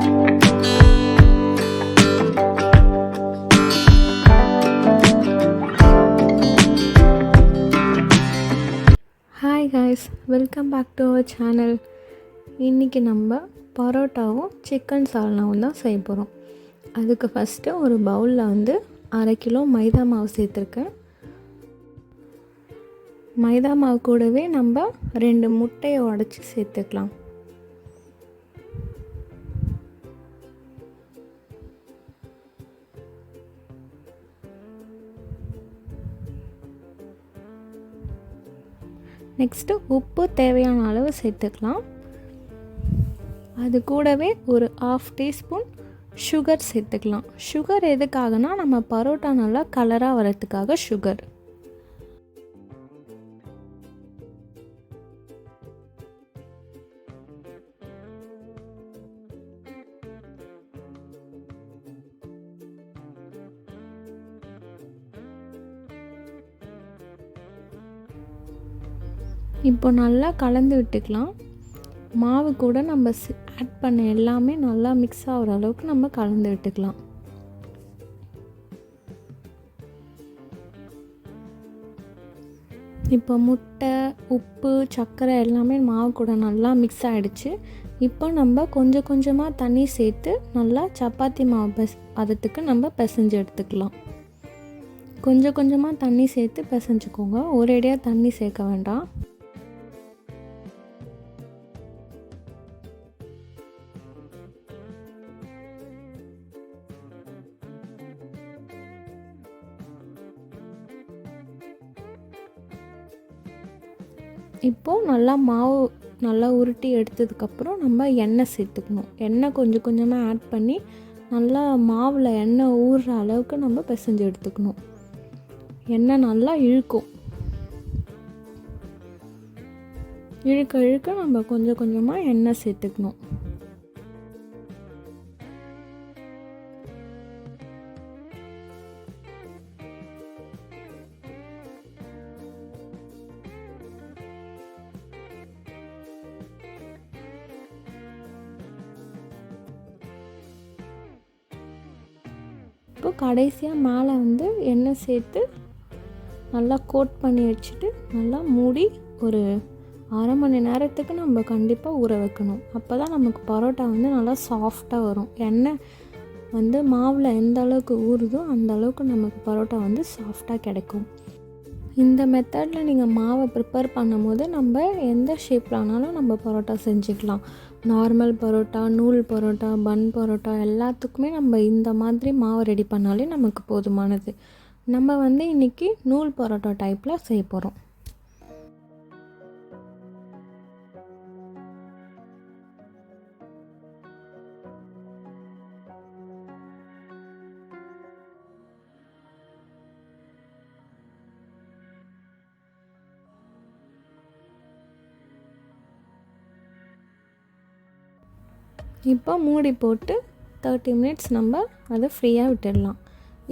Hi guys, welcome back to our channel. இன்றைக்கி நம்ம பரோட்டாவும் chicken சால்னாவும் தான் செய்ய போகிறோம். அதுக்கு ஃபஸ்ட்டு ஒரு பவுலில் வந்து 1/2 கிலோ மைதா மாவு சேர்த்துருக்கேன். மைதா மாவு கூடவே நம்ம 2 முட்டையை உடச்சி சேர்த்துக்கலாம். நெக்ஸ்ட்டு உப்பு தேவையான அளவு சேர்த்துக்கலாம். அது கூடவே ஒரு 1/2 டீஸ்பூன் சுகர் சேர்த்துக்கலாம். சுகர் எதுக்காகனா நம்ம பரோட்டா நல்லா கலராக வரதுக்காக சுகர். இப்போ நல்லா கலந்து விட்டுக்கலாம். மாவு கூட நம்ம ஆட் பண்ண எல்லாமே நல்லா மிக்ஸ் ஆகிற அளவுக்கு நம்ம கலந்து விட்டுக்கலாம். இப்போ முட்டை, உப்பு, சர்க்கரை எல்லாமே மாவு கூட நல்லா மிக்ஸ் ஆகிடுச்சு. இப்போ நம்ம கொஞ்சம் கொஞ்சமாக தண்ணி சேர்த்து நல்லா சப்பாத்தி மாவு பதத்துக்கு நம்ம பிசைஞ்சு எடுத்துக்கலாம். கொஞ்சம் கொஞ்சமாக தண்ணி சேர்த்து பிசைஞ்சுக்கோங்க, ஒரேடியாக தண்ணி சேர்க்க வேண்டாம். இப்போது நல்லா உருட்டி எடுத்ததுக்கப்புறம் நம்ம எண்ணெய் சேர்த்துக்கணும். எண்ணெய் கொஞ்சம் கொஞ்சமாக ஆட் பண்ணி நல்லா மாவில் எண்ணெய் ஊறுற அளவுக்கு நம்ம பிசைஞ்சு எடுத்துக்கணும். எண்ணெய் நல்லா இழுக்க இழுக்க நம்ம கொஞ்சம் கொஞ்சமாக எண்ணெய் சேர்த்துக்கணும். இப்போ கடைசியாக மேலே வந்து எண்ணெய் சேர்த்து நல்லா கோட் பண்ணி வச்சுட்டு நல்லா மூடி ஒரு 1/2 மணி நேரத்துக்கு நம்ம கண்டிப்பாக ஊற வைக்கணும். அப்போ தான் நமக்கு பரோட்டா வந்து நல்லா சாஃப்டாக வரும். எண்ணெய் வந்து மாவில் எந்த அளவுக்கு ஊறுதோ அந்த அளவுக்கு நமக்கு பரோட்டா வந்து சாஃப்டாக கிடைக்கும். இந்த மெத்தடில் நீங்கள் மாவை ப்ரிப்பேர் பண்ணும் போது நம்ம எந்த ஷேப்பில் ஆனாலும் நம்ம பரோட்டா செஞ்சுக்கலாம். நார்மல் பரோட்டா, நூல் பரோட்டா, பன் பரோட்டா எல்லாத்துக்குமே நம்ம இந்த மாதிரி மாவு ரெடி பண்ணாலே நமக்கு போதுமானது. நம்ம வந்து இன்றைக்கி நூல் பரோட்டா டைப்பில் செய்ய போகிறோம். இப்போ மூடி போட்டு 30 மினிட்ஸ் நம்ம அதை ஃப்ரீயாக விட்டுடலாம்.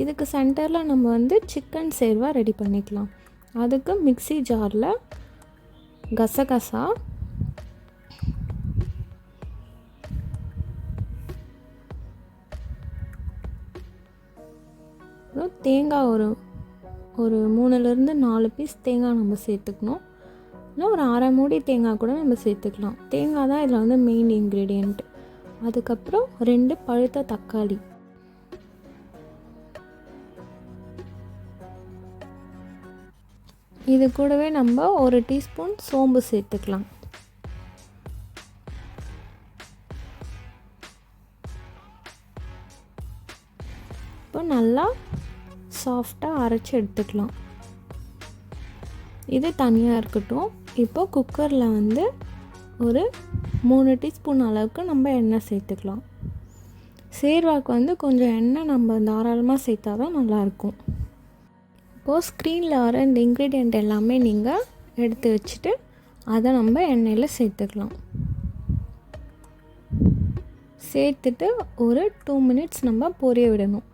இதுக்கு சென்டரில் நம்ம வந்து சிக்கன் சேர்வா ரெடி பண்ணிக்கலாம். அதுக்கு மிக்ஸி ஜாரில் கசகசா, தேங்காய் ஒரு 3லேருந்து 4 பீஸ் தேங்காய் நம்ம சேர்த்துக்கணும். இல்லை ஒரு 1/2 மூடி தேங்காய் கூட நம்ம சேர்த்துக்கலாம். தேங்காய் தான் இதில் வந்து மெயின் இன்க்ரீடியண்ட். அதுக்கப்புறம் 2 பழுத்த தக்காளி, இது கூடவே நம்ம 1 டீஸ்பூன் சோம்பு சேர்த்துக்கலாம். இப்போ நல்லா சாஃப்டாக அரைச்சி எடுத்துக்கலாம். இது தனியாக இருக்கட்டும். இப்போ குக்கரில் வந்து ஒரு 3 டீஸ்பூன் அளவுக்கு நம்ம எண்ணெய் சேர்த்துக்கலாம். சேர்வாக்கு வந்து கொஞ்சம் எண்ணெய் நம்ம தாராளமாக சேர்த்தா தான் நல்லாயிருக்கும். இப்போது ஸ்க்ரீனில் வர இந்த இன்க்ரீடியண்ட் எல்லாமே நீங்கள் எடுத்து வச்சுட்டு அதை நம்ம எண்ணெயில் சேர்த்துக்கலாம். சேர்த்துட்டு ஒரு 2 மினிட்ஸ் நம்ம பொரிய விடணும்.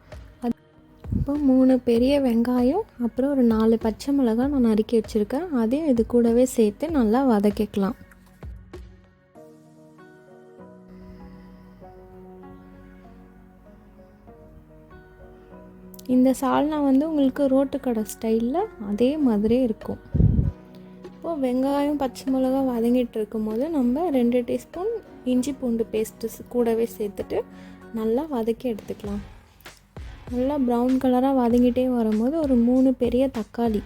இப்போ 3 பெரிய வெங்காயம், அப்புறம் ஒரு 4 பச்சை மிளகாய் நான் நறுக்கி வச்சுருக்கேன். அதையும் இது கூடவே சேர்த்து நல்லா வதக்கிக்கலாம். இந்த சால்னா வந்து உங்களுக்கு ரோட்டு கடை ஸ்டைலில் அதே மாதிரியே இருக்கும். இப்போது வெங்காயம் பச்சை மிளகா வதங்கிட்டு இருக்கும்போது நம்ம 2 டீஸ்பூன் இஞ்சி பூண்டு பேஸ்ட்டு கூடவே சேர்த்துட்டு நல்லா வதக்கி எடுத்துக்கலாம். நல்லா ப்ரௌன் கலராக வதங்கிட்டே வரும்போது ஒரு 3 பெரிய தக்காளி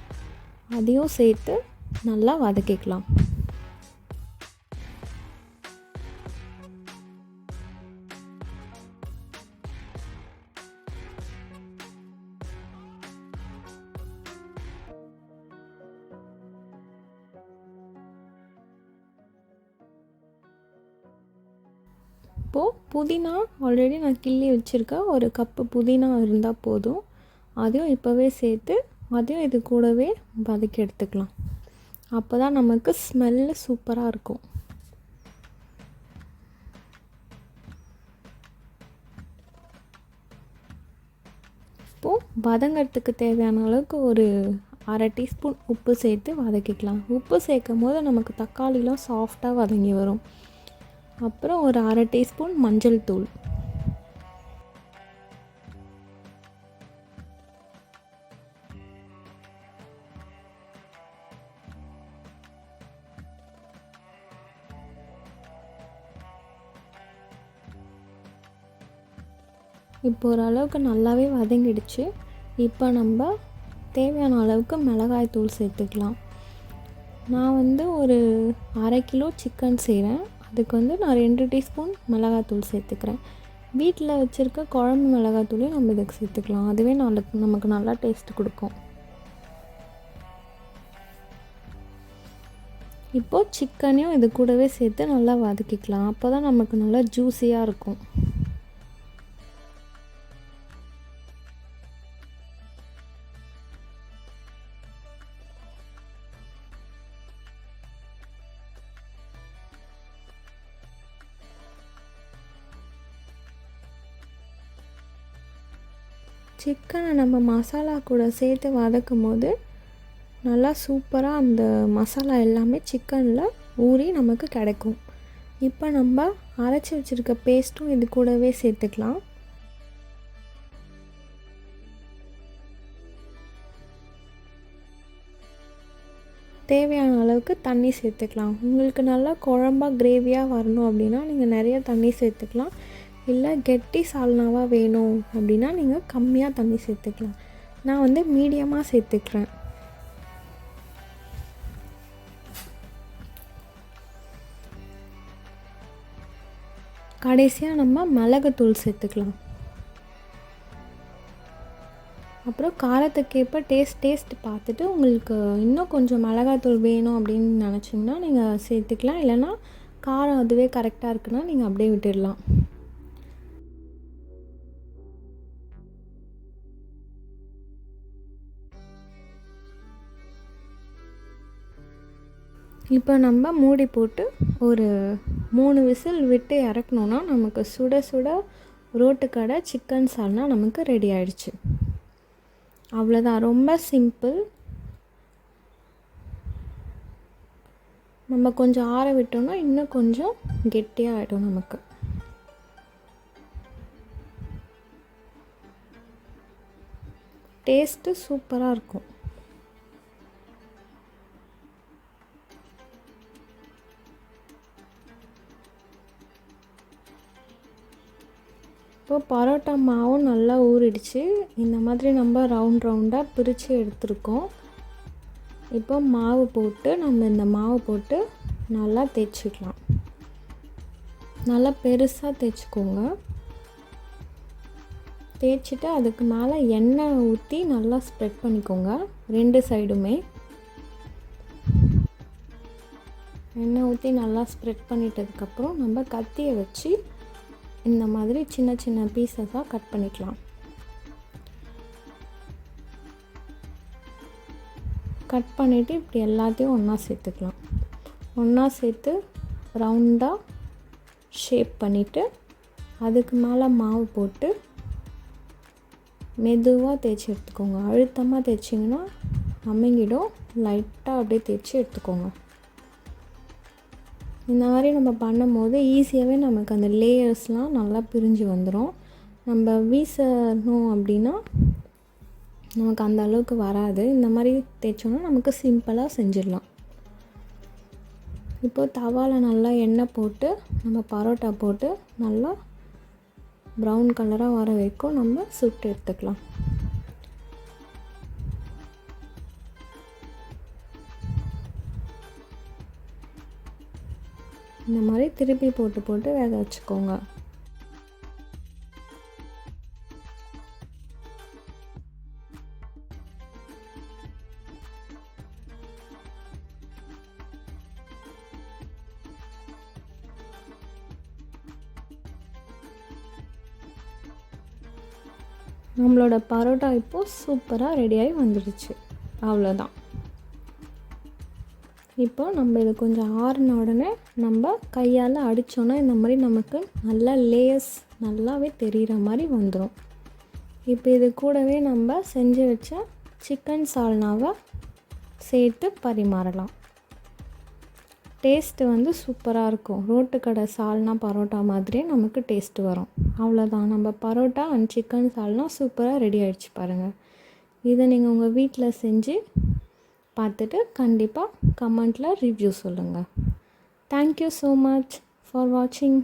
அதையும் சேர்த்து நல்லா வதக்கிக்கலாம். இப்போது புதினா ஆல்ரெடி நான் கிள்ளி வச்சுருக்கேன். ஒரு கப்பு புதினா இருந்தால் போதும். அதையும் இப்போவே சேர்த்து அதையும் இது கூடவே வதக்கி எடுத்துக்கலாம். அப்போ தான் நமக்கு ஸ்மெல்லு சூப்பராக இருக்கும். இப்போது வதங்கிறதுக்கு தேவையான அளவுக்கு ஒரு 1/2 டீஸ்பூன் உப்பு சேர்த்து வதக்கிக்கலாம். உப்பு சேர்க்கும் போது நமக்கு தக்காளிலாம் சாஃப்டாக வதங்கி வரும். அப்புறம் ஒரு 1/2 டீஸ்பூன் மஞ்சள் தூள், இப்போ ஓரளவுக்கு நல்லாவே வதங்கிடுச்சு. இப்போ நம்ம தேவையான அளவுக்கு மிளகாய் தூள் சேர்த்துக்கலாம். நான் வந்து ஒரு 1/2 கிலோ சிக்கன் செய்கிறேன். அதுக்கு வந்து நான் 2 டீஸ்பூன் மிளகாத்தூள் சேர்த்துக்கிறேன். வீட்டில் வச்சுருக்க குழம்பு மிளகாத்தூளையும் நம்ம இதுக்கு சேர்த்துக்கலாம். அதுவே நமக்கு நல்லா டேஸ்ட் கொடுக்கும். இப்போது சிக்கனையும் இது கூடவே சேர்த்து நல்லா வதக்கிக்கலாம். அப்போ தான் நமக்கு நல்லா ஜூஸியாக இருக்கும். சிக்கனை நம்ம மசாலா கூட சேர்த்து வதக்கும் போது நல்லா சூப்பராக அந்த மசாலா எல்லாமே சிக்கனில் ஊறி நமக்கு கிடைக்கும். இப்போ நம்ம அரைச்சி வச்சுருக்க பேஸ்ட்டும் இது கூடவே சேர்த்துக்கலாம். தேவையான அளவுக்கு தண்ணி சேர்த்துக்கலாம். உங்களுக்கு நல்லா குழம்பாக கிரேவியாக வரணும் அப்படின்னா நீங்கள் நிறைய தண்ணி சேர்த்துக்கலாம். இல்லை கெட்டி சால்னாவாக வேணும் அப்படின்னா நீங்கள் கம்மியாக தண்ணி சேர்த்துக்கலாம். நான் வந்து மீடியமாக சேர்த்துக்கிறேன். கடைசியாக நம்ம மிளகுத்தூள் சேர்த்துக்கலாம். அப்புறம் காரத்துக்கேற்ப டேஸ்ட் பார்த்துட்டு உங்களுக்கு இன்னும் கொஞ்சம் மிளகாத்தூள் வேணும் அப்படின்னு நினச்சிங்கன்னா நீங்கள் சேர்த்துக்கலாம். இல்லைன்னா காரம் அதுவே கரெக்டாக இருக்குன்னா நீங்கள் அப்படியே விட்டுடலாம். இப்போ நம்ம மூடி போட்டு ஒரு 3 விசில் விட்டு இறக்கணுன்னா நமக்கு சுட சுட ரோட்டுக்கடை சிக்கன் சால்னா நமக்கு ரெடி ஆயிடுச்சு. அவ்வளோதான், ரொம்ப சிம்பிள். நம்ம கொஞ்சம் ஆற விட்டோம்னா இன்னும் கொஞ்சம் கெட்டியாக ஆகிடும் நமக்கு. டேஸ்ட்டு சூப்பராக இருக்கும். இப்போ பரோட்டா மாவும் நல்லா ஊறிடுச்சு. இந்த மாதிரி நம்ம ரவுண்டாக பிரித்து எடுத்துருக்கோம். இப்போ இந்த மாவு போட்டு நல்லா தேய்ச்சிக்கலாம். நல்லா பெருசாக தேய்ச்சிக்கோங்க. தேய்ச்சிட்டு அதுக்கு மேலே எண்ணெய் ஊற்றி நல்லா ஸ்ப்ரெட் பண்ணிக்கோங்க 2 சைடுமே. எண்ணெய் ஊற்றி நல்லா ஸ்ப்ரெட் பண்ணிட்டதுக்கப்புறம் நம்ம கத்தியை வச்சு இந்த மாதிரி சின்ன சின்ன பீசஸாக கட் பண்ணிக்கலாம். கட் பண்ணிவிட்டு இப்படி எல்லாத்தையும் ஒன்றா சேர்த்துக்கலாம். ஒன்றா சேர்த்து ரவுண்டாக ஷேப் பண்ணிவிட்டு அதுக்கு மேலே மாவு போட்டு மெதுவாக தேய்ச்சி எடுத்துக்கோங்க. அழுத்தமாக தேய்ச்சிங்கன்னா அமுங்கிடும். லைட்டாக அப்படியே தேய்ச்சி எடுத்துக்கோங்க. இந்த மாதிரி நம்ம பண்ணும்போது ஈஸியாகவே நமக்கு அந்த லேயர்ஸ்லாம் நல்லா பிரிஞ்சு வந்துடும். நம்ம வீசணும் அப்படின்னா நமக்கு அந்த அளவுக்கு வராது. இந்த மாதிரி தேய்ச்சோன்னா நமக்கு சிம்பிளாக செஞ்சிடலாம். இப்போது தவாவில் நல்லா எண்ணெய் போட்டு நம்ம பரோட்டா போட்டு நல்லா ப்ரௌன் கலராக வர வரைக்கும் நம்ம சுட்டு எடுத்துக்கலாம். இந்த மாதிரி திருப்பி போட்டு போட்டு வேக வச்சுக்கோங்க. நம்மளோட பரோட்டா இப்போது சூப்பராக ரெடியாகி வந்துடுச்சு. அவ்வளோதான். இப்போ நம்ம இது கொஞ்சம் ஆறின உடனே நம்ம கையால் அடித்தோன்னா இந்த மாதிரி நமக்கு நல்லா லேயர்ஸ் நல்லாவே தெரிகிற மாதிரி வந்துடும். இப்போ இது கூடவே நம்ம செஞ்சு வச்ச சிக்கன் சால்னாவை சேர்த்து பரிமாறலாம். டேஸ்ட்டு வந்து சூப்பராக இருக்கும். ரோட்டு கடை சால்னா பரோட்டா மாதிரியே நமக்கு டேஸ்ட்டு வரும். அவ்வளோதான், நம்ம பரோட்டா அண்ட் சிக்கன் சால்னா சூப்பராக ரெடி ஆகிடுச்சு பாருங்கள். இதை நீங்கள் உங்கள் வீட்டில் செஞ்சு பார்த்துட்டு கண்டிப்பாக கமெண்ட்டில் ரிவ்யூ சொல்லுங்கள். தேங்க்யூ ஸோ மச் ஃபார் வாட்சிங்.